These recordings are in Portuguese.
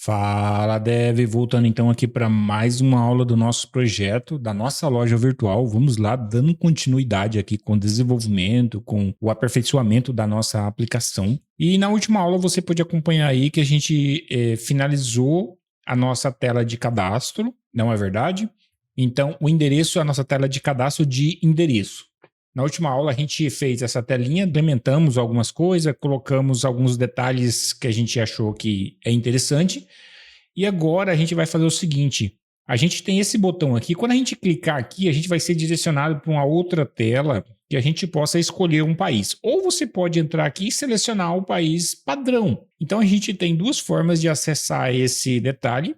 Fala, Dev, voltando então aqui para mais uma aula do nosso projeto, da nossa loja virtual. Vamos lá, dando continuidade aqui com o desenvolvimento, com o aperfeiçoamento da nossa aplicação. E na última aula você pôde acompanhar aí que a gente finalizou a nossa tela de cadastro, não é verdade? Então, o endereço é a nossa tela de cadastro de endereço. Na última aula a gente fez essa telinha, implementamos algumas coisas, colocamos alguns detalhes que a gente achou que é interessante. E agora a gente vai fazer o seguinte, a gente tem esse botão aqui, quando a gente clicar aqui, a gente vai ser direcionado para uma outra tela que a gente possa escolher um país. Ou você pode entrar aqui e selecionar o país padrão. Então a gente tem duas formas de acessar esse detalhe.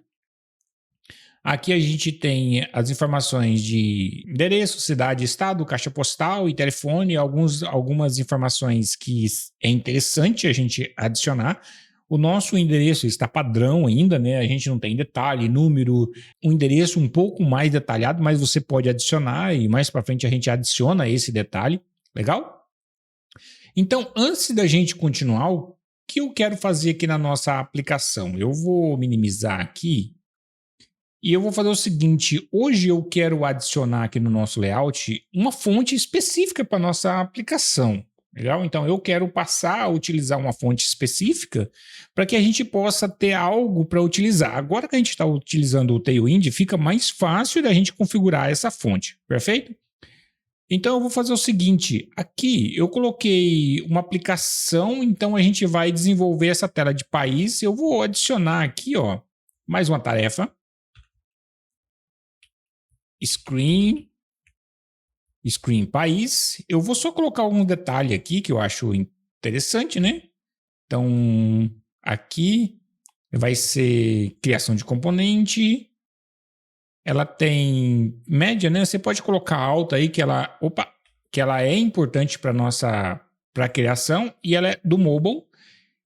Aqui a gente tem as informações de endereço, cidade, estado, caixa postal e telefone, algumas informações que é interessante a gente adicionar. O nosso endereço está padrão ainda, né? A gente não tem detalhe, número, um endereço um pouco mais detalhado, mas você pode adicionar e mais para frente a gente adiciona esse detalhe. Legal? Então, antes da gente continuar, o que eu quero fazer aqui na nossa aplicação? Eu vou minimizar aqui. E eu vou fazer o seguinte, hoje eu quero adicionar aqui no nosso layout uma fonte específica para nossa aplicação, legal? Então eu quero passar a utilizar uma fonte específica para que a gente possa ter algo para utilizar. Agora que a gente está utilizando o Tailwind, fica mais fácil da gente configurar essa fonte, perfeito? Então eu vou fazer o seguinte, aqui eu coloquei uma aplicação, então a gente vai desenvolver essa tela de país, eu vou adicionar aqui, ó, mais uma tarefa. Screen país. Eu vou só colocar algum detalhe aqui que eu acho interessante, né? Então, aqui vai ser criação de componente. Ela tem média, né? Você pode colocar alta aí que ela é importante para nossa para criação e ela é do mobile.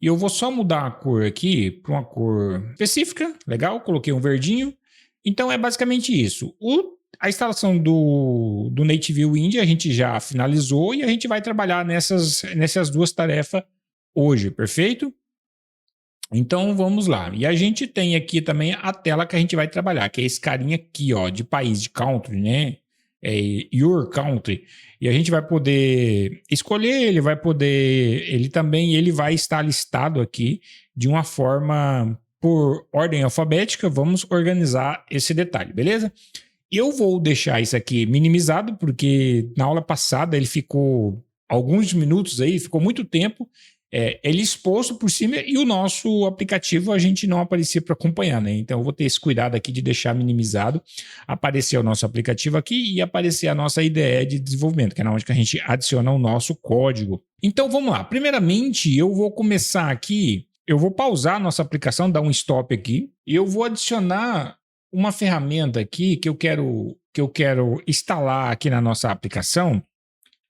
E eu vou só mudar a cor aqui para uma cor específica, legal? Coloquei um verdinho. Então é basicamente isso. A instalação do Native Wind a gente já finalizou e a gente vai trabalhar nessas duas tarefas hoje, perfeito? Então vamos lá. E a gente tem aqui também a tela que a gente vai trabalhar, que é esse carinha aqui, ó, de país, de country, né? É Your Country. E a gente vai poder escolher, ele vai estar listado aqui de uma forma por ordem alfabética. Vamos organizar esse detalhe, beleza? Eu vou deixar isso aqui minimizado, porque na aula passada ele ficou alguns minutos aí, ficou muito tempo, ele exposto por cima e o nosso aplicativo a gente não aparecia para acompanhar, né? Então eu vou ter esse cuidado aqui de deixar minimizado, aparecer o nosso aplicativo aqui e aparecer a nossa IDE de desenvolvimento, que é onde que a gente adiciona o nosso código. Então vamos lá, primeiramente eu vou começar aqui, eu vou pausar a nossa aplicação, dar um stop aqui, e eu vou adicionar uma ferramenta aqui que eu quero instalar aqui na nossa aplicação.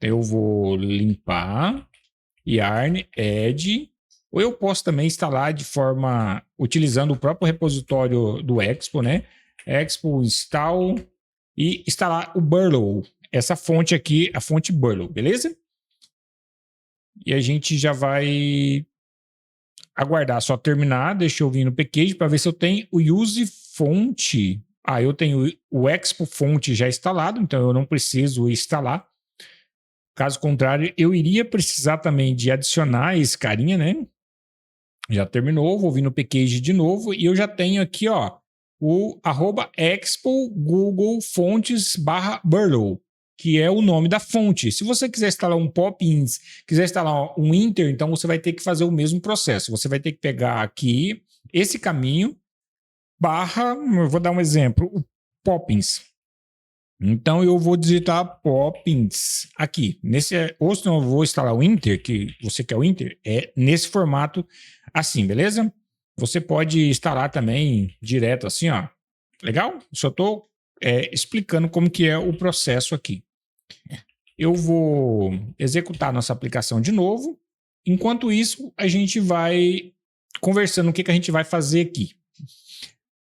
Eu vou limpar, yarn, add, ou eu posso também instalar de forma, utilizando o próprio repositório do Expo, né? Expo install e instalar o Burlow, essa fonte aqui, a fonte Burlow, beleza? E a gente já vai aguardar só terminar, deixa eu vir no package para ver se eu tenho o use fonte. Eu tenho o Expo fonte já instalado, então eu não preciso instalar. Caso contrário, eu iria precisar também de adicionar esse carinha, né? Já terminou, vou vir no package de novo e eu já tenho aqui, ó, o @expo google fontes/burlow, que é o nome da fonte. Se você quiser instalar um pop-ins, quiser instalar um inter, então você vai ter que fazer o mesmo processo. Você vai ter que pegar aqui esse caminho, eu vou dar um exemplo, o pop-ins. Então eu vou digitar pop-ins aqui. Ou se não eu vou instalar o inter, que você quer o inter, é nesse formato assim, beleza? Você pode instalar também direto assim, ó. Legal? Só estou explicando como que é o processo aqui. Eu vou executar nossa aplicação de novo. Enquanto isso, a gente vai conversando o que a gente vai fazer aqui.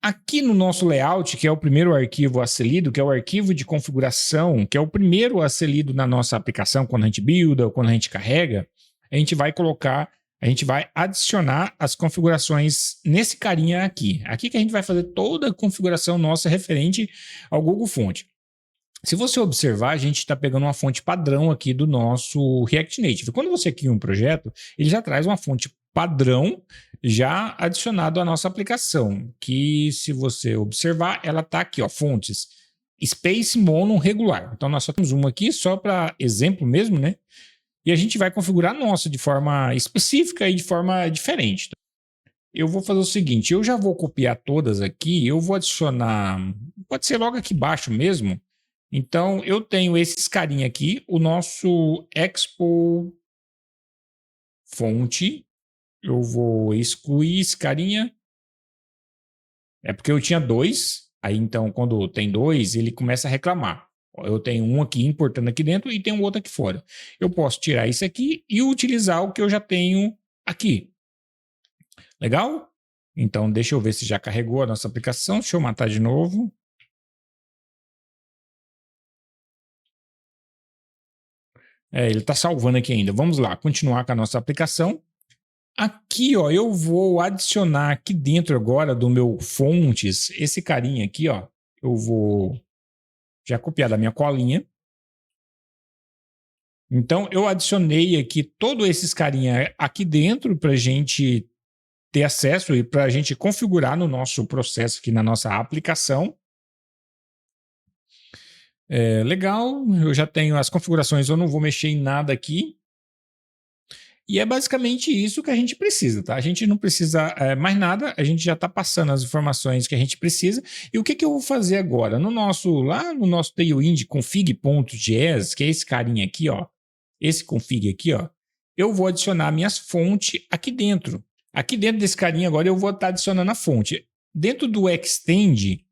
Aqui no nosso layout, que é o primeiro arquivo a ser lido, que é o arquivo de configuração, que é o primeiro a ser lido na nossa aplicação, quando a gente builda ou quando a gente carrega, a gente vai colocar a gente vai adicionar as configurações nesse carinha aqui. Aqui que a gente vai fazer toda a configuração nossa referente ao Google Fonte. Se você observar, a gente está pegando uma fonte padrão aqui do nosso React Native. Quando você cria um projeto, ele já traz uma fonte padrão já adicionado à nossa aplicação, que se você observar, ela está aqui, ó, fontes, Space Mono regular. Então nós só temos uma aqui, só para exemplo mesmo, né? E a gente vai configurar a nossa de forma específica e de forma diferente. Eu vou fazer o seguinte, eu já vou copiar todas aqui, eu vou adicionar, pode ser logo aqui embaixo mesmo. Então, eu tenho esses carinha aqui, o nosso Expo fonte, eu vou excluir esse carinha. É porque eu tinha dois, aí então quando tem dois, ele começa a reclamar. Eu tenho um aqui importando aqui dentro e tem um outro aqui fora. Eu posso tirar isso aqui e utilizar o que eu já tenho aqui. Legal? Então, deixa eu ver se já carregou a nossa aplicação. Deixa eu matar de novo. Ele está salvando aqui ainda. Vamos lá, continuar com a nossa aplicação. Aqui, ó, eu vou adicionar aqui dentro agora do meu fontes, esse carinha aqui, ó. Eu vou já copiar da minha colinha. Então, eu adicionei aqui todos esses carinha aqui dentro para a gente ter acesso e para a gente configurar no nosso processo aqui na nossa aplicação. Legal, eu já tenho as configurações, eu não vou mexer em nada aqui. E é basicamente isso que a gente precisa, tá? A gente não precisa mais nada, a gente já está passando as informações que a gente precisa. E o que eu vou fazer agora? Lá no nosso tailwind config.js, que é esse carinha aqui, ó, esse config aqui, ó, eu vou adicionar minhas fontes aqui dentro. Aqui dentro desse carinha agora eu vou estar adicionando a fonte. Dentro do extend,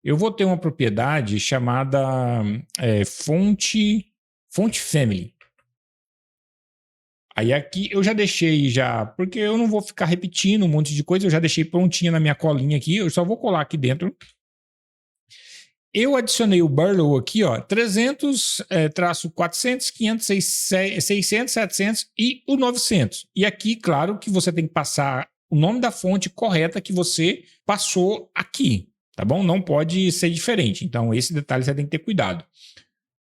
eu vou ter uma propriedade chamada fonte family. Aí aqui eu já deixei porque eu não vou ficar repetindo um monte de coisa, eu já deixei prontinha na minha colinha aqui, eu só vou colar aqui dentro. Eu adicionei o Burlow aqui, ó, 300, traço 400, 500, 600, 700 e o 900. E aqui, claro, que você tem que passar o nome da fonte correta que você passou aqui, tá bom? Não pode ser diferente, então esse detalhe você tem que ter cuidado.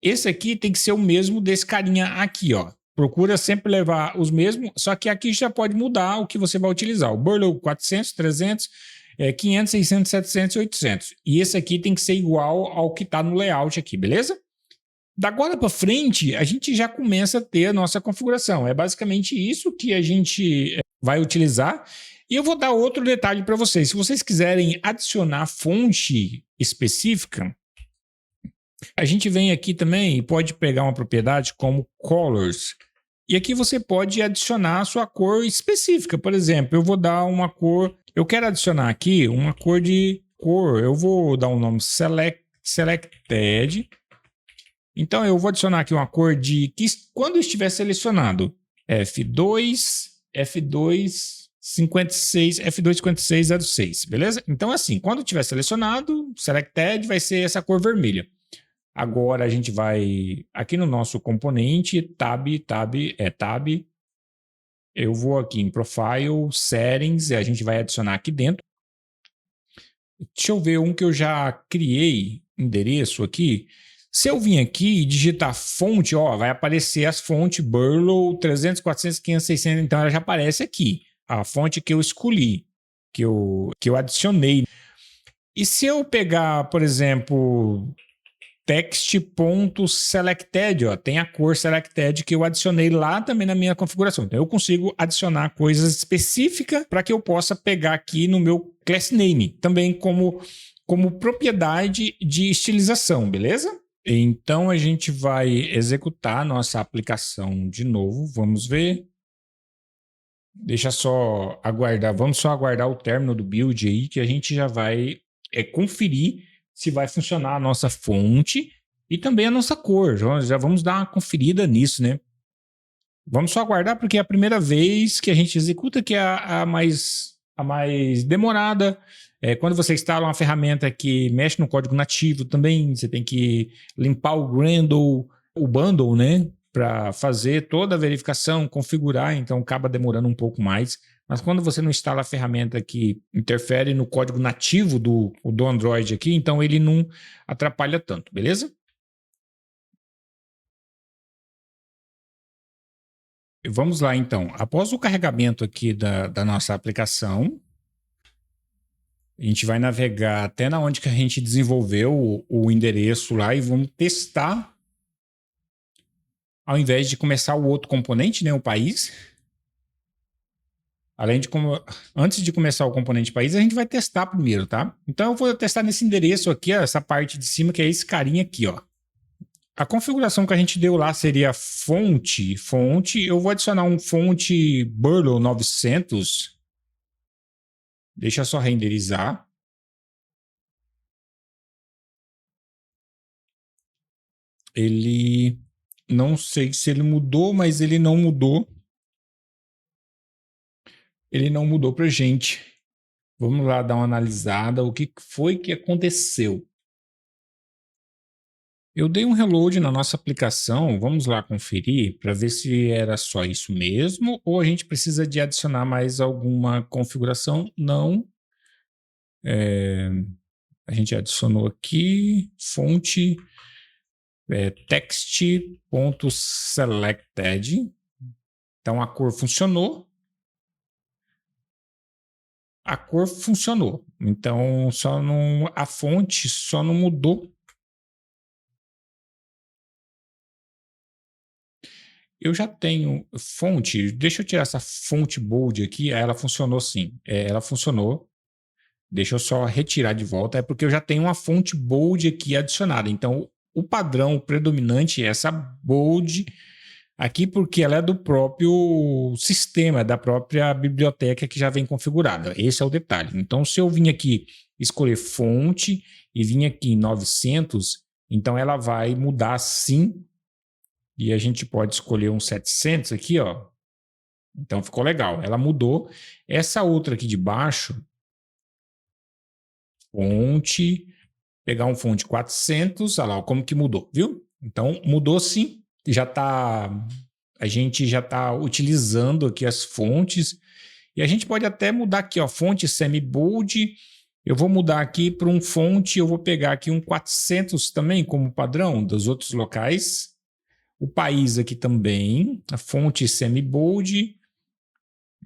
Esse aqui tem que ser o mesmo desse carinha aqui, ó. Procura sempre levar os mesmos, só que aqui já pode mudar o que você vai utilizar. O Burlow 400, 300, 500, 600, 700 e 800. E esse aqui tem que ser igual ao que está no layout aqui, beleza? Da agora para frente, a gente já começa a ter a nossa configuração. É basicamente isso que a gente vai utilizar. E eu vou dar outro detalhe para vocês. Se vocês quiserem adicionar fonte específica, a gente vem aqui também e pode pegar uma propriedade como Colors. E aqui você pode adicionar a sua cor específica. Por exemplo, eu vou dar uma cor... Eu quero adicionar aqui uma cor de cor. Eu vou dar um nome Selected. Então, eu vou adicionar aqui uma cor de... que quando estiver selecionado, F25606, beleza? Então, assim, quando estiver selecionado, Selected vai ser essa cor vermelha. Agora a gente vai aqui no nosso componente, tab. Eu vou aqui em Profile, Settings, e a gente vai adicionar aqui dentro. Deixa eu ver um que eu já criei, endereço aqui. Se eu vim aqui e digitar fonte, ó, vai aparecer as fontes Burlow 300, 400, 500, 600, então ela já aparece aqui. A fonte que eu escolhi, que eu adicionei. E se eu pegar, por exemplo... text.selected, ó, tem a cor selected que eu adicionei lá também na minha configuração. Então eu consigo adicionar coisas específicas para que eu possa pegar aqui no meu class name, também como propriedade de estilização, beleza? Então a gente vai executar nossa aplicação de novo, vamos ver. Deixa só aguardar, vamos só aguardar o término do build aí que a gente já vai conferir se vai funcionar a nossa fonte e também a nossa cor. Já vamos dar uma conferida nisso, né? Vamos só aguardar porque é a primeira vez que a gente executa, que é a mais demorada. Quando você instala uma ferramenta que mexe no código nativo também, você tem que limpar o bundle, né? para fazer toda a verificação, configurar, então acaba demorando um pouco mais. Mas quando você não instala a ferramenta que interfere no código nativo do Android aqui, então ele não atrapalha tanto, beleza? Vamos lá, então. Após o carregamento aqui da nossa aplicação, a gente vai navegar até na onde que a gente desenvolveu o endereço lá e vamos testar, ao invés de começar o outro componente, né, o país. Antes de começar o componente país, a gente vai testar primeiro, tá? Então eu vou testar nesse endereço aqui, ó, essa parte de cima, que é esse carinha aqui, ó. A configuração que a gente deu lá seria fonte. Eu vou adicionar um fonte Burlow 900. Deixa só renderizar. Ele... Não sei se ele mudou, mas ele não mudou. Ele não mudou pra gente. Vamos lá dar uma analisada. O que foi que aconteceu? Eu dei um reload na nossa aplicação. Vamos lá conferir para ver se era só isso mesmo ou a gente precisa de adicionar mais alguma configuração. Não. A gente adicionou aqui fonte text.selected. Então a cor funcionou. A cor funcionou. Então a fonte só não mudou. Eu já tenho fonte. Deixa eu tirar essa fonte bold aqui. Ela funcionou sim. Ela funcionou. Deixa eu só retirar de volta. É porque eu já tenho uma fonte bold aqui adicionada. Então, o padrão predominante é essa bold aqui, porque ela é do próprio sistema, da própria biblioteca que já vem configurada. Esse é o detalhe. Então, se eu vim aqui escolher fonte e vim aqui em 900, então ela vai mudar sim. E a gente pode escolher um 700 aqui, ó. Então ficou legal. Ela mudou. Essa outra aqui de baixo, fonte, pegar um fonte 400, olha lá como que mudou, viu? Então mudou sim. A gente já está utilizando aqui as fontes. E a gente pode até mudar aqui, ó, fonte semi-bold. Eu vou mudar aqui para um fonte, eu vou pegar aqui um 400 também como padrão dos outros locais. O país aqui também, a fonte semi-bold,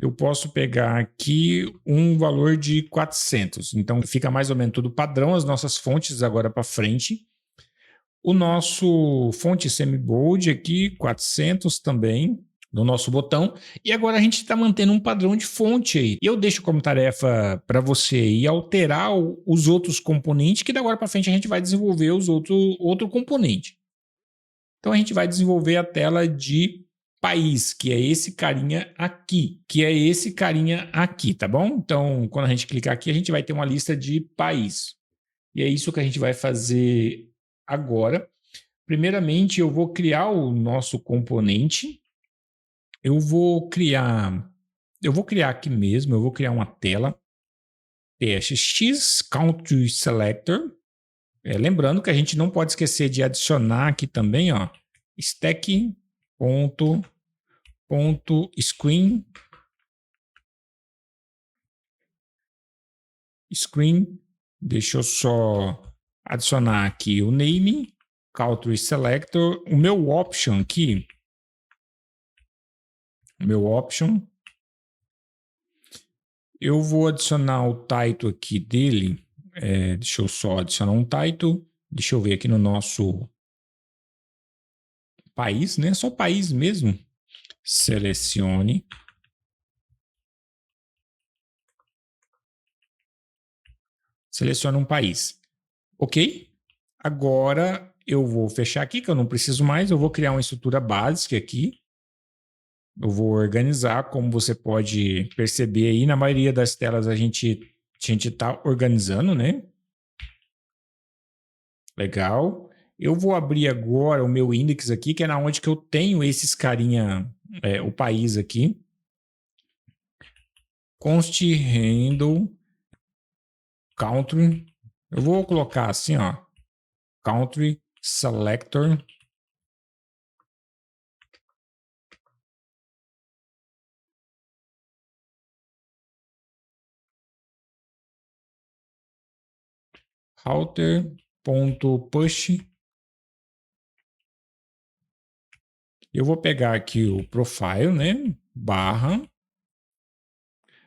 eu posso pegar aqui um valor de 400. Então, fica mais ou menos tudo padrão, as nossas fontes agora para frente. O nosso fonte semi-bold aqui, 400 também, no nosso botão. E agora a gente está mantendo um padrão de fonte aí. Eu deixo como tarefa para você aí alterar os outros componentes, que da agora para frente a gente vai desenvolver outro componente. Então a gente vai desenvolver a tela de país, que é esse carinha aqui, tá bom? Então, quando a gente clicar aqui, a gente vai ter uma lista de país. E é isso que a gente vai fazer agora. Primeiramente, eu vou criar o nosso componente. Eu vou criar aqui mesmo, eu vou criar uma tela TSX Country Selector. Lembrando que a gente não pode esquecer de adicionar aqui também, ó, stack.screen. Deixa eu só adicionar aqui o name, country selector, o meu option aqui, eu vou adicionar o title aqui dele. Deixa eu só adicionar um title. Deixa eu ver aqui no nosso país, né? Só país mesmo. Selecione um país. Ok? Agora eu vou fechar aqui, que eu não preciso mais. Eu vou criar uma estrutura básica aqui. Eu vou organizar, como você pode perceber aí, na maioria das telas a gente está organizando, né? Legal. Eu vou abrir agora o meu index aqui, que é na onde que eu tenho esses carinha, o país aqui. Const handle country. Eu vou colocar assim, ó, country selector. router.push. Eu vou pegar aqui o profile, né?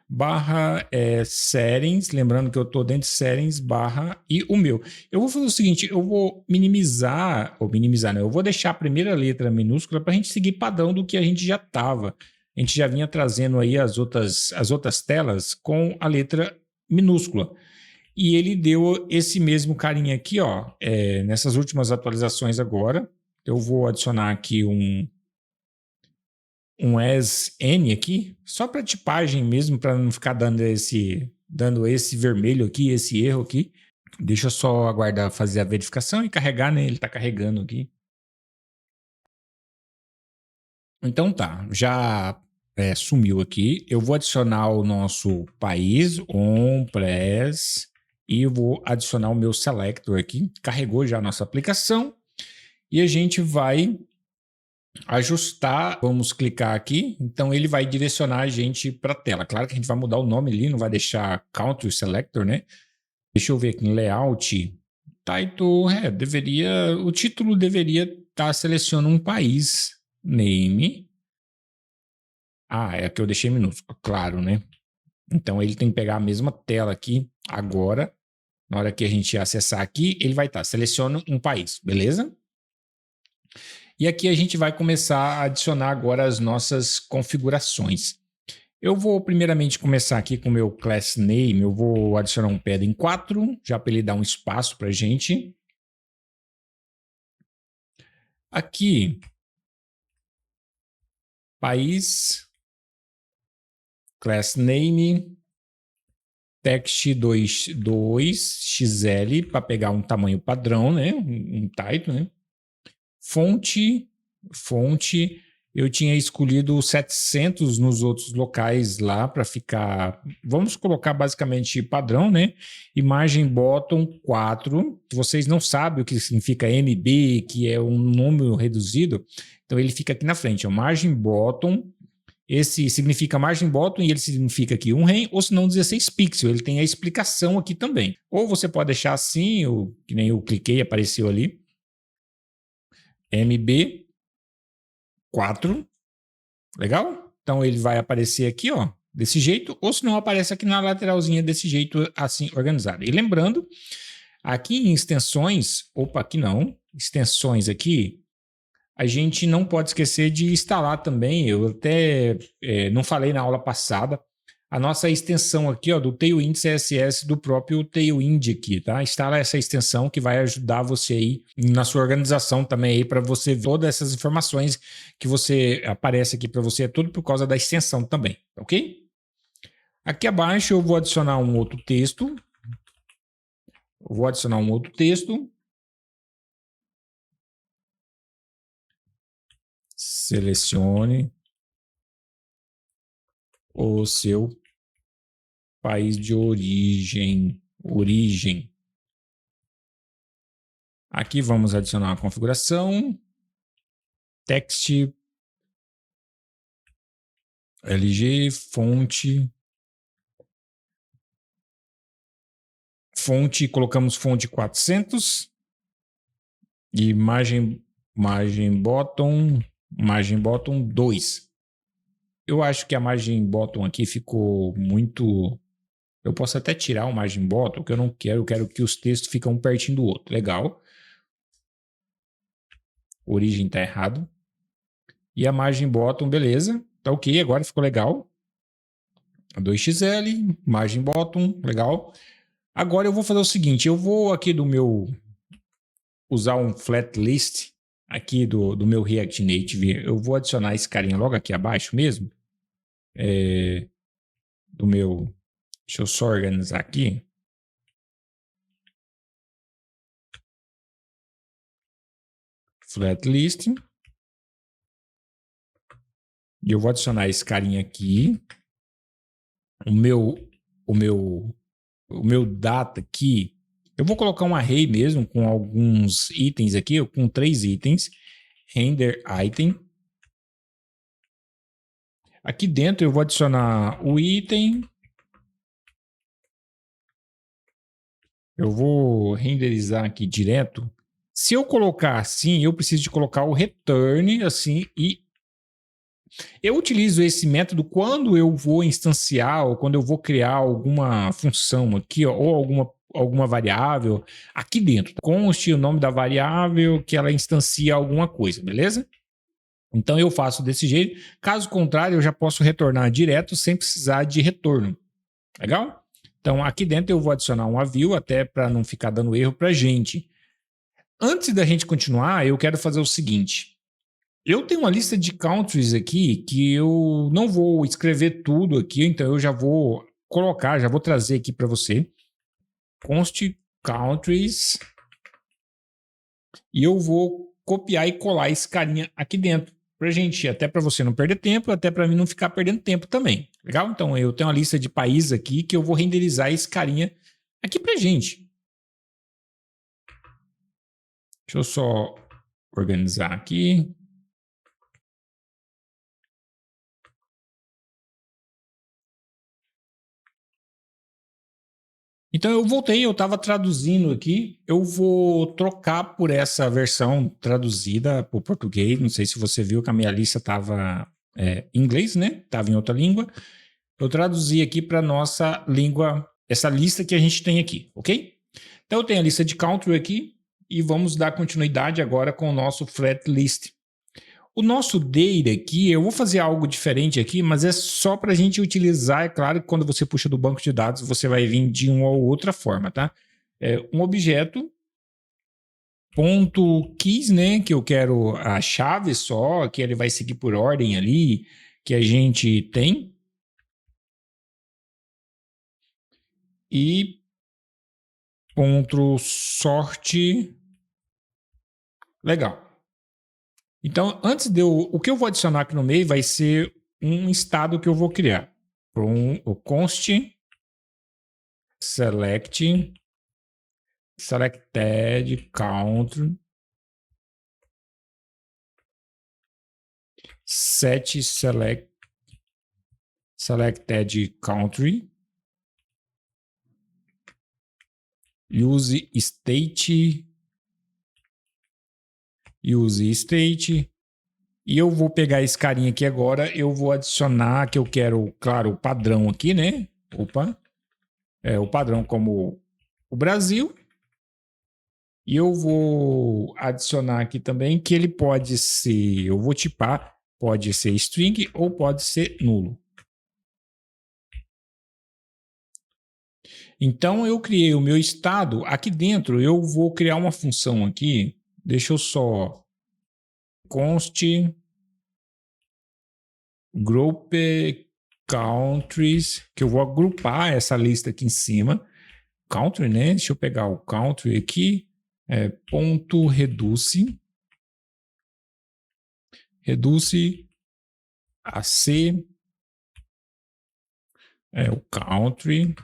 Barra settings, lembrando que eu estou dentro de settings, barra e o meu. Eu vou fazer o seguinte, eu vou minimizar, não, eu vou deixar a primeira letra minúscula para a gente seguir padrão do que a gente já estava. A gente já vinha trazendo aí as outras telas com a letra minúscula. E ele deu esse mesmo carinha aqui, ó, nessas últimas atualizações agora. Eu vou adicionar aqui um as n aqui, só para tipagem mesmo, para não ficar dando esse vermelho aqui, esse erro aqui. Deixa eu só aguardar fazer a verificação e carregar, né? Ele está carregando aqui. Então tá, já sumiu aqui. Eu vou adicionar o nosso país, OnPress, e eu vou adicionar o meu selector aqui. Carregou já a nossa aplicação e a gente vai ajustar, vamos clicar aqui, então ele vai direcionar a gente para a tela. Claro que a gente vai mudar o nome ali, não vai deixar Country Selector, né? Deixa eu ver aqui em Layout, Title, o título deveria estar selecionando um país, Name. É que eu deixei minúsculo, claro, né? Então ele tem que pegar a mesma tela aqui agora. Na hora que a gente acessar aqui, ele vai estar, seleciona um país, beleza? E aqui a gente vai começar a adicionar agora as nossas configurações. Eu vou primeiramente começar aqui com o meu class name, eu vou adicionar um padding 4, já para ele dar um espaço para a gente. Aqui, país, class name, text 2xl, para pegar um tamanho padrão, né? Um title, né? Fonte, eu tinha escolhido 700 nos outros locais lá para ficar, vamos colocar basicamente padrão, né? Imagem bottom 4, vocês não sabem o que significa MB, que é um número reduzido, então ele fica aqui na frente, ó, margem bottom, esse significa margem bottom e ele significa aqui um rem, ou se não 16 pixels, ele tem a explicação aqui também. Ou você pode deixar assim, que nem eu cliquei, apareceu ali, MB 4, legal? Então ele vai aparecer aqui, ó, desse jeito, ou se não aparece aqui na lateralzinha desse jeito, assim organizado. E lembrando, aqui em extensões, aqui não, extensões aqui, a gente não pode esquecer de instalar também, eu até não falei na aula passada, a nossa extensão aqui, ó, do Tailwind CSS do próprio Tailwind aqui, tá? Instala essa extensão que vai ajudar você aí na sua organização também aí para você ver todas essas informações que você aparece aqui para você, é tudo por causa da extensão também, ok? Aqui abaixo eu vou adicionar um outro texto. Selecione o seu país de origem. Aqui vamos adicionar uma configuração. Text, LG, fonte, colocamos fonte 400 e margem bottom 2. Eu acho que a margem bottom aqui ficou muito... Eu posso até tirar o margem bottom, que eu não quero, eu quero que os textos fiquem um pertinho do outro. Legal. Origem tá errado. E a margem bottom, beleza. Tá ok, agora ficou legal. 2xl, margem bottom, legal. Agora eu vou fazer o seguinte, eu vou aqui usar um flat list aqui do meu React Native, eu vou adicionar esse carinha logo aqui abaixo mesmo, deixa eu só organizar aqui. Flat list. E eu vou adicionar esse carinha aqui. O meu data aqui, eu vou colocar um array mesmo com alguns itens aqui, com 3 itens. Render item. Aqui dentro eu vou adicionar o item. Eu vou renderizar aqui direto. Se eu colocar assim, eu preciso de colocar o return assim e eu utilizo esse método quando eu vou instanciar ou quando eu vou criar alguma função aqui, ó, ou alguma variável aqui dentro. Conste o nome da variável que ela instancia alguma coisa, beleza? Então eu faço desse jeito. Caso contrário, eu já posso retornar direto sem precisar de retorno. Legal? Então aqui dentro eu vou adicionar um view até para não ficar dando erro para gente. Antes da gente continuar, eu quero fazer o seguinte. Eu tenho uma lista de countries aqui que eu não vou escrever tudo aqui, então eu já vou colocar, já vou trazer aqui para você. Const countries. E eu vou copiar e colar esse carinha aqui dentro. Pra gente, até para você não perder tempo, até para mim não ficar perdendo tempo também. Legal? Então eu tenho uma lista de países aqui que eu vou renderizar esse carinha aqui pra gente. Deixa eu só organizar aqui. Então eu voltei, eu estava traduzindo aqui. Eu vou trocar por essa versão traduzida para o português. Não sei se você viu que a minha lista estava em inglês, né? Estava em outra língua. Eu traduzi aqui para nossa língua, essa lista que a gente tem aqui, ok? Então eu tenho a lista de country aqui e vamos dar continuidade agora com o nosso flat list. O nosso data aqui, eu vou fazer algo diferente aqui, mas é só para a gente utilizar. É claro que quando você puxa do banco de dados, você vai vir de uma ou outra forma, tá? É um objeto, ponto keys, né? Que eu quero a chave só, que ele vai seguir por ordem ali, que a gente tem. E ponto sorte. Legal. Então, antes de eu. O que eu vou adicionar aqui no meio vai ser um estado que eu vou criar. O const selected country set selected country use state e eu vou pegar esse carinha aqui agora, eu vou adicionar que eu quero, claro, o padrão aqui, né? Opa. O padrão como o Brasil. E eu vou adicionar aqui também que ele pode ser, eu vou tipar, pode ser string ou pode ser nulo. Então eu criei o meu estado, aqui dentro eu vou criar uma função aqui, deixa eu só const group countries, que eu vou agrupar essa lista aqui em cima, country, né? Deixa eu pegar o country aqui, ponto reduce AC o country.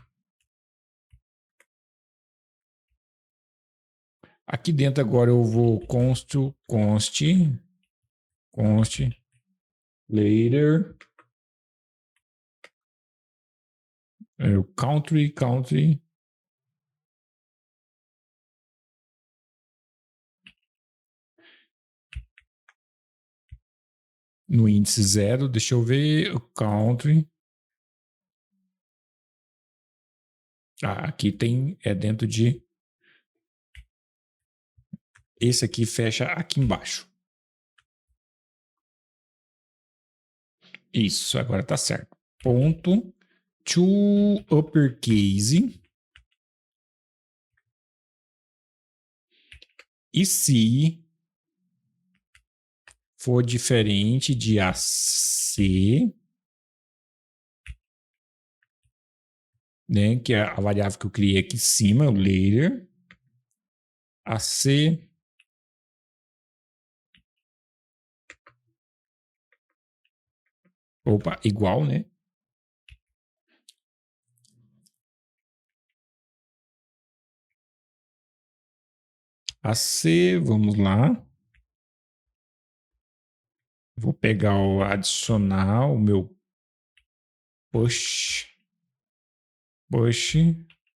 Aqui dentro agora eu vou const later o country no índice 0, deixa eu ver o country. Aqui tem, dentro de esse aqui fecha aqui embaixo. Isso, agora tá certo. Ponto to uppercase. E se for diferente de AC, né, que é a variável que eu criei aqui em cima, o later, AC igual, né? AC, vamos lá. Vou pegar o adicional, o meu push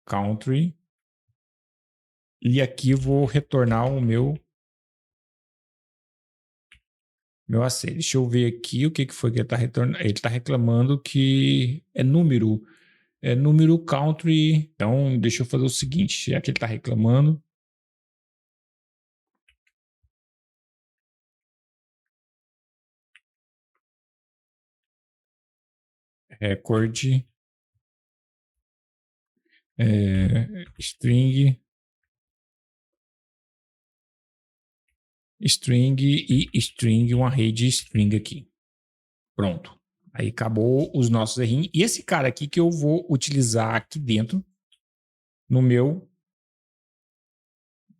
country E aqui vou retornar o meu AC. Deixa eu ver aqui o que foi que ele está retornando. Ele está reclamando que é número. É número country. Então, deixa eu fazer o seguinte. Já que ele está reclamando. Record. String. String e string, um array de string aqui. Pronto. Aí acabou os nossos errinhos. E esse cara aqui que eu vou utilizar aqui dentro no meu.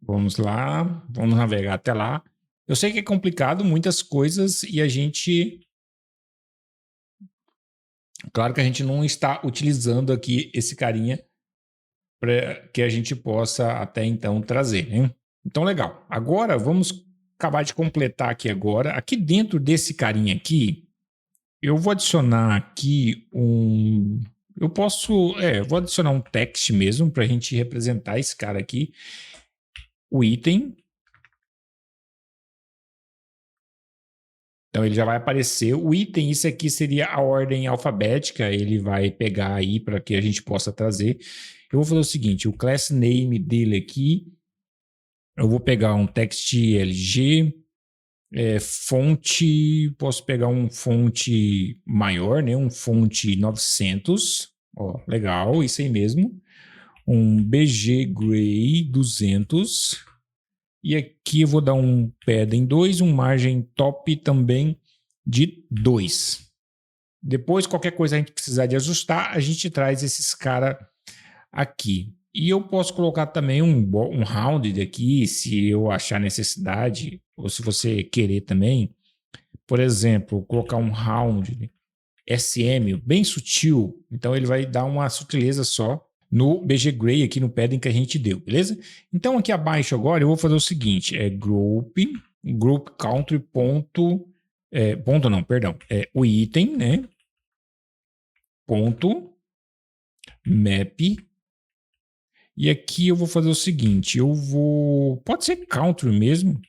Vamos lá, vamos navegar até lá. Eu sei que é complicado, muitas coisas, e a gente. Claro que a gente não está utilizando aqui esse carinha para que a gente possa até então trazer, né? Então, legal. Agora vamos acabar de completar aqui agora. Aqui dentro desse carinha aqui, eu vou adicionar aqui um. Eu posso. Vou adicionar um text mesmo para a gente representar esse cara aqui. O item. Então ele já vai aparecer. O item, isso aqui seria a ordem alfabética. Ele vai pegar aí para que a gente possa trazer. Eu vou fazer o seguinte: o class name dele aqui. Eu vou pegar um TextLG. Fonte, posso pegar um fonte maior, né? Um fonte 900, ó, legal, isso aí mesmo. Um BG Gray 200. E aqui eu vou dar um padding 2, um margem top também de 2. Depois, qualquer coisa a gente precisar de ajustar, a gente traz esses caras aqui. E eu posso colocar também um rounded aqui, se eu achar necessidade, ou se você querer também. Por exemplo, colocar um rounded SM bem sutil, então ele vai dar uma sutileza só no BG Gray aqui no padding que a gente deu, beleza? Então aqui abaixo agora eu vou fazer o seguinte, group country ponto, ponto não, perdão, o item, né? Ponto map. E aqui eu vou fazer o seguinte, pode ser country mesmo.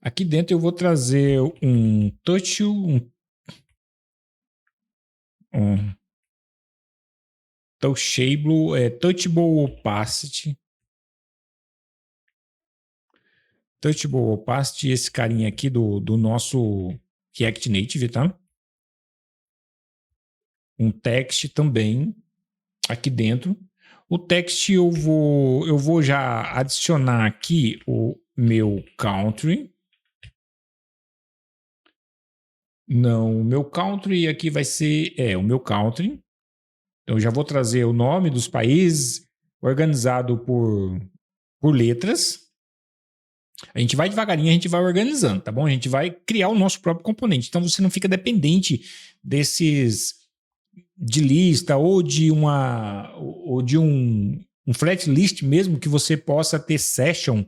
Aqui dentro eu vou trazer um touchable opacity. Touchable opacity, esse carinha aqui do nosso React Native, tá? Um text também aqui dentro. O text eu vou já adicionar aqui o meu country. Não, o meu country aqui vai ser o meu country. Então eu já vou trazer o nome dos países organizado por letras. A gente vai devagarinho, a gente vai organizando, tá bom? A gente vai criar o nosso próprio componente. Então você não fica dependente desses de lista ou de um flat list mesmo que você possa ter session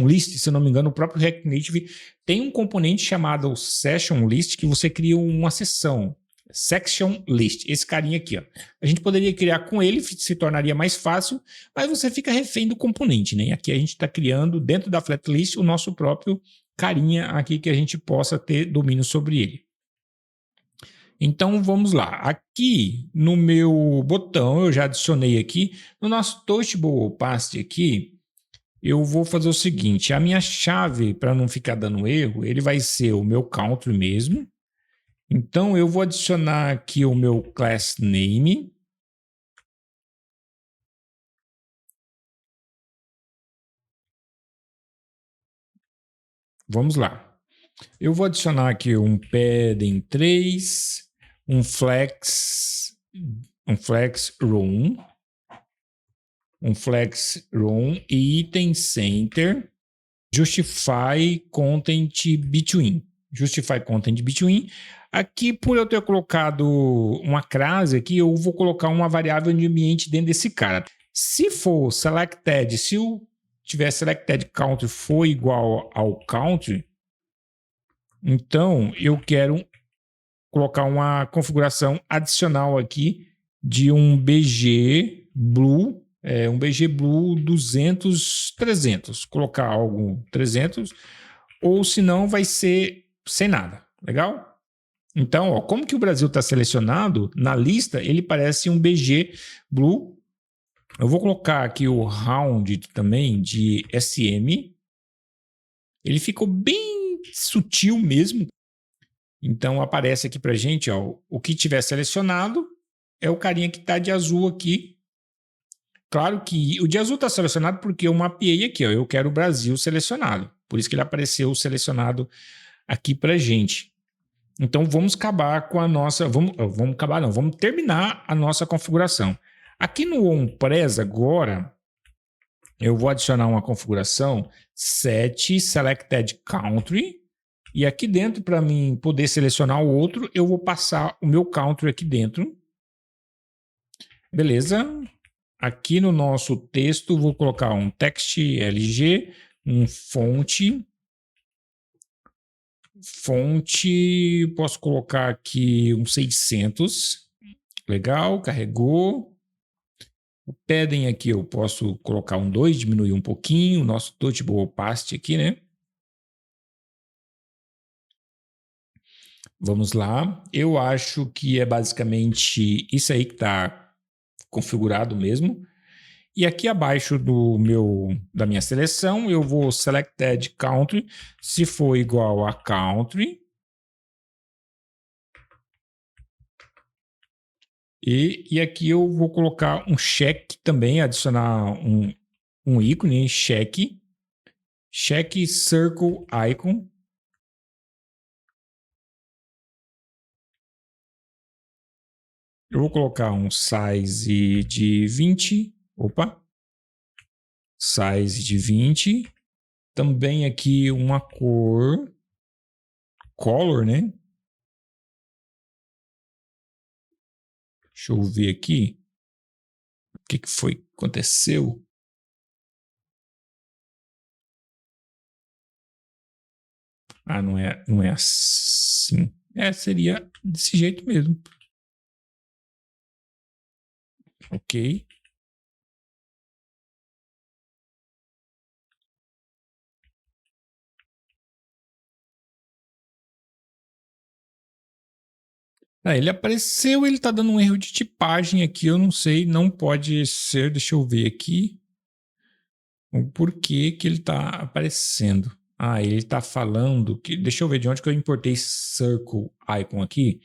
list, se eu não me engano, o próprio React Native tem um componente chamado session list que você cria uma seção. Section list, esse carinha aqui, ó. A gente poderia criar com ele, se tornaria mais fácil, mas você fica refém do componente, né? Aqui a gente está criando dentro da flat list o nosso próprio carinha aqui que a gente possa ter domínio sobre ele. Então vamos lá. Aqui no meu botão, eu já adicionei aqui, no nosso Touchable Opacity aqui, eu vou fazer o seguinte, a minha chave, para não ficar dando erro, ele vai ser o meu country mesmo. Então eu vou adicionar aqui o meu class name. Vamos lá. Eu vou adicionar aqui um padding 3, um flex room, e item center, justify content between. Aqui, por eu ter colocado uma crase aqui, eu vou colocar uma variável de ambiente dentro desse cara. Se for selected, se eu tiver selected country for igual ao country, Então, eu quero colocar uma configuração adicional aqui de um BG Blue, um BG Blue 200, 300. Colocar algo 300, ou senão vai ser sem nada. Legal? Então, ó, como que o Brasil está selecionado, na lista ele parece um BG Blue. Eu vou colocar aqui o round também de SM. Ele ficou bem sutil mesmo. Então aparece aqui para gente, ó, o que tiver selecionado é o carinha que está de azul aqui. Claro que o de azul está selecionado porque eu mapeei aqui, ó, eu quero o Brasil selecionado. Por isso que ele apareceu selecionado aqui para gente. Então vamos acabar com a nossa, vamos acabar não, vamos terminar a nossa configuração. Aqui no OnPress agora, eu vou adicionar uma configuração set selected country. E aqui dentro, para mim poder selecionar o outro, eu vou passar o meu country aqui dentro. Beleza. Aqui no nosso texto, vou colocar um text LG, um fonte. Fonte, posso colocar aqui um 600. Legal, carregou. O padding aqui eu posso colocar um 2, diminuir um pouquinho. O nosso touchable opacity aqui, né? Vamos lá. Eu acho que é basicamente isso aí que está configurado mesmo. E aqui abaixo da minha seleção, eu vou selected country, se for igual a country. E aqui eu vou colocar um check também, adicionar um ícone, check circle icon. Eu vou colocar um size de 20. Opa! Size de 20. Também aqui uma cor. Color, né? Deixa eu ver aqui. O que foi que aconteceu? Ah, não é assim. Seria desse jeito mesmo. Ok. Ele apareceu, ele tá dando um erro de tipagem aqui, eu não sei, não pode ser, deixa eu ver aqui o porquê que ele tá aparecendo. Ele tá falando que, deixa eu ver de onde que eu importei Circle Icon aqui.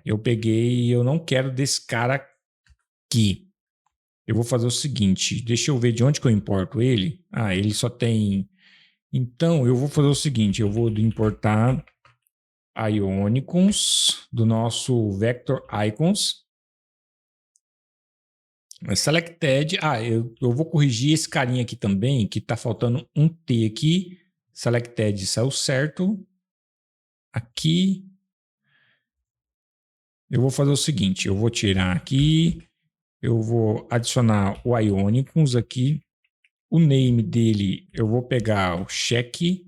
Eu peguei, eu não quero desse cara aqui. Eu vou fazer o seguinte, deixa eu ver de onde que eu importo ele. Ele só tem... Então, eu vou fazer o seguinte, eu vou importar Ionicons do nosso Vector Icons. Selected. Eu vou corrigir esse carinha aqui também, que está faltando um T aqui. Selected saiu certo. Aqui. Eu vou fazer o seguinte, eu vou tirar aqui, eu vou adicionar o Ionicons aqui. O name dele, eu vou pegar o check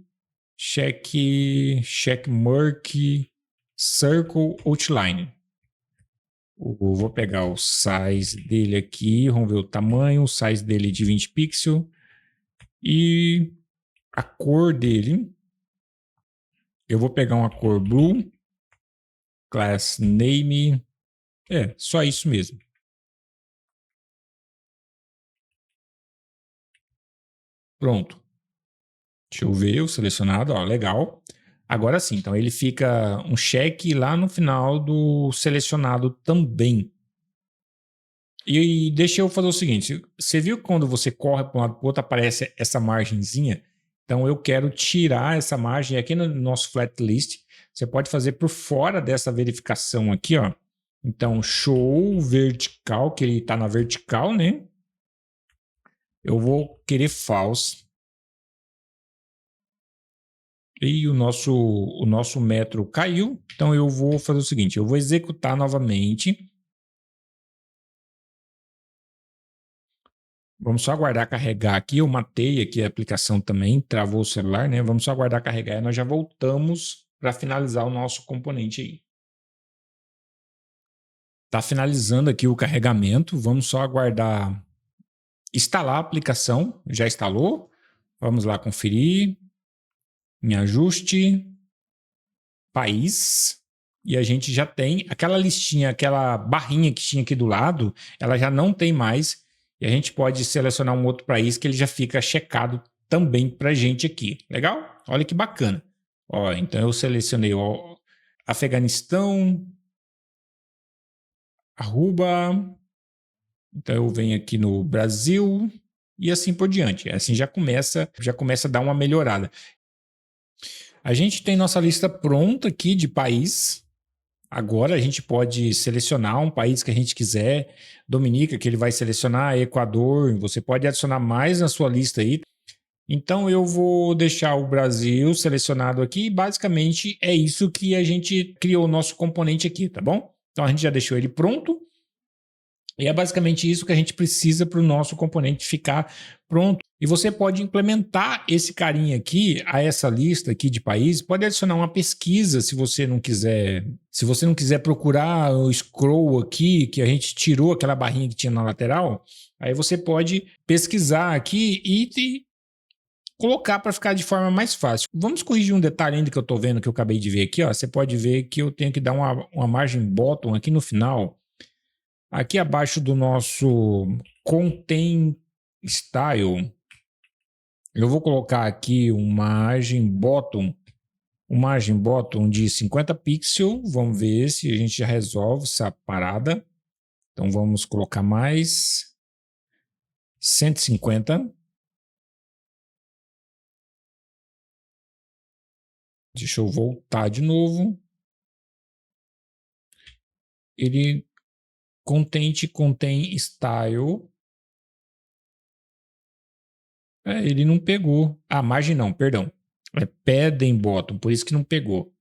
Merk Circle Outline. Eu vou pegar o size dele aqui, vamos ver o tamanho, o size dele de 20 pixels e a cor dele. Eu vou pegar uma cor blue, class name, só isso mesmo. Pronto. Deixa eu ver o selecionado, legal. Agora sim, então ele fica um cheque lá no final do selecionado também. E deixa eu fazer o seguinte, você viu que quando você corre para um lado para o outro aparece essa margenzinha? Então eu quero tirar essa margem aqui no nosso flat list. Você pode fazer por fora dessa verificação aqui, ó. Então show vertical, que ele está na vertical, né? Eu vou querer false. E o nosso metro caiu. Então eu vou fazer o seguinte, eu vou executar novamente. Vamos só aguardar carregar aqui. Eu matei aqui a aplicação também, travou o celular, né? Vamos só aguardar carregar e nós já voltamos para finalizar o nosso componente aí. Tá finalizando aqui o carregamento. Vamos só aguardar instalar a aplicação. Já instalou? Vamos lá conferir. Em ajuste, país. E a gente já tem aquela listinha, aquela barrinha que tinha aqui do lado, ela já não tem mais. E a gente pode selecionar um outro país que ele já fica checado também para a gente aqui. Legal? Olha que bacana. Ó, então eu selecionei ó, Afeganistão, Aruba. Então eu venho aqui no Brasil e assim por diante. Assim já começa a dar uma melhorada. A gente tem nossa lista pronta aqui de país. Agora a gente pode selecionar um país que a gente quiser. Dominica, que ele vai selecionar, Equador. Você pode adicionar mais na sua lista aí. Então eu vou deixar o Brasil selecionado aqui. Basicamente é isso que a gente criou o nosso componente aqui, tá bom? Então a gente já deixou ele pronto. E é basicamente isso que a gente precisa para o nosso componente ficar pronto. E você pode implementar esse carinha aqui a essa lista aqui de países. Pode adicionar uma pesquisa se você não quiser. Se você não quiser procurar o scroll aqui, que a gente tirou aquela barrinha que tinha na lateral, aí você pode pesquisar aqui e colocar para ficar de forma mais fácil. Vamos corrigir um detalhe ainda que eu estou vendo, que eu acabei de ver aqui. Ó. Você pode ver que eu tenho que dar uma margem bottom aqui no final. Aqui abaixo do nosso Content Style, eu vou colocar aqui uma margem bottom de 50 pixels. Vamos ver se a gente já resolve essa parada. Então vamos colocar mais 150. Deixa eu voltar de novo. Ele contém style. Ele não pegou. Ah, margem não, perdão. É padding bottom, por isso que não pegou.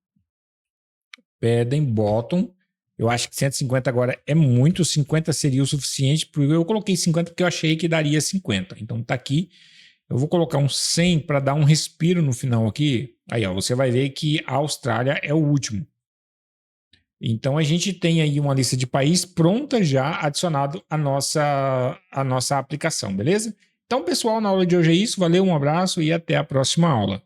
Padding bottom. Eu acho que 150 agora é muito, 50 seria o suficiente. Eu coloquei 50 porque eu achei que daria 50. Então tá aqui. Eu vou colocar um 100 para dar um respiro no final aqui. Aí, ó, você vai ver que a Austrália é o último. Então a gente tem aí uma lista de países pronta já adicionado à nossa aplicação, beleza? Então, pessoal, na aula de hoje é isso. Valeu, um abraço e até a próxima aula.